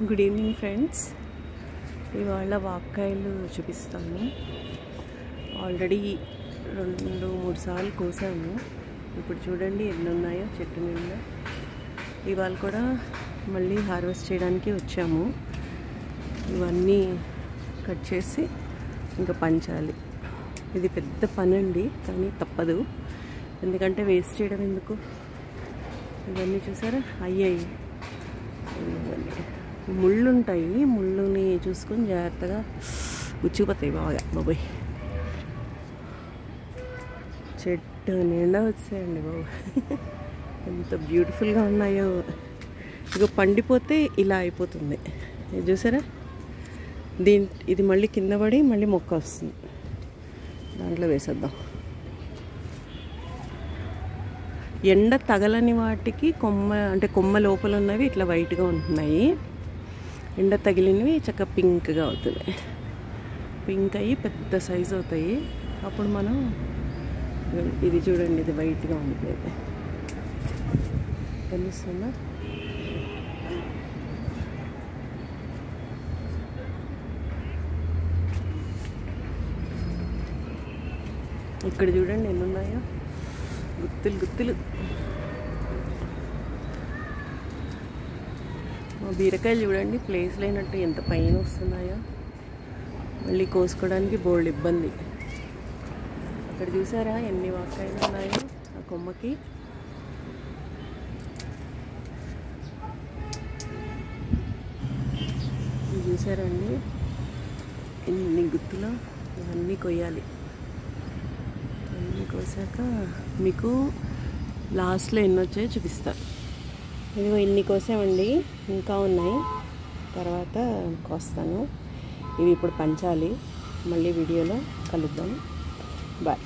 Good evening friends. ఇవాళ వాక్కాయలు చూపిస్తాను. Already 2-3 సార్లు కోసాము. ఇప్పుడు చూడండి ఎన్ని ఉన్నాయో చెట్టు నిండా. ఇవాళ కూడా మళ్ళీ హార్వెస్ట్ చేయడానికి వచ్చాము. ఇవన్నీ కట్ చేసి ఇంకా పంచాలి. ఇది పెద్ద పని అండి, కానీ తప్పదు. ఎందుకంటే వేస్ట్ చేయడం ఎందుకు. ఇవన్నీ చూసారా, అయ్యాయి. ముళ్ళు ఉంటాయి, ముళ్ళుని చూసుకొని జాగ్రత్తగా గుచ్చిపోతాయి బాగా. బాబాయ్, చెట్టు నిండా వచ్చాయండి బాబు. ఎంత బ్యూటిఫుల్గా ఉన్నాయో. ఇక పండిపోతే ఇలా అయిపోతుంది. ఇది చూసారా, ఇది మళ్ళీ కింద పడి మళ్ళీ మొక్క వస్తుంది. దాంట్లో వేసేద్దాం. ఎండ తగలని వాటికి కొమ్మ లోపల ఉన్నవి ఇట్లా వైట్గా ఉంటున్నాయి. ఎండ తగిలినవి చక్కగా పింక్గా అవుతుంది. పింక్ అయ్యి పెద్ద సైజు అవుతాయి. అప్పుడు మనం ఇది చూడండి, ఇది వైట్గా ఉంటుంది. తెలుస్తుందా? ఇక్కడ చూడండి ఎన్ని ఉన్నాయో, గుత్తులు గుత్తులు. బీరకాయలు చూడండి, ప్లేస్ లేనట్టు ఎంత పైన వస్తున్నాయో. మళ్ళీ కోసుకోవడానికి బోల్డ్ ఇబ్బంది. అక్కడ చూసారా ఎన్ని వాక్కాయలు ఉన్నాయో ఆ కొమ్మకి. చూసారండి ఎన్ని గుత్తులో. ఇవన్నీ కొయ్యాలి. అన్నీ కోసాక మీకు లాస్ట్లో ఎన్ని వచ్చాయో చూపిస్తాను. ఇదిగో ఇన్ని కోసామండి, ఇంకా ఉన్నాయి, తర్వాత కోస్తాను. ఇవి ఇప్పుడు పంచాలి. మళ్ళీ వీడియోలో కలుద్దాం. బాయ్.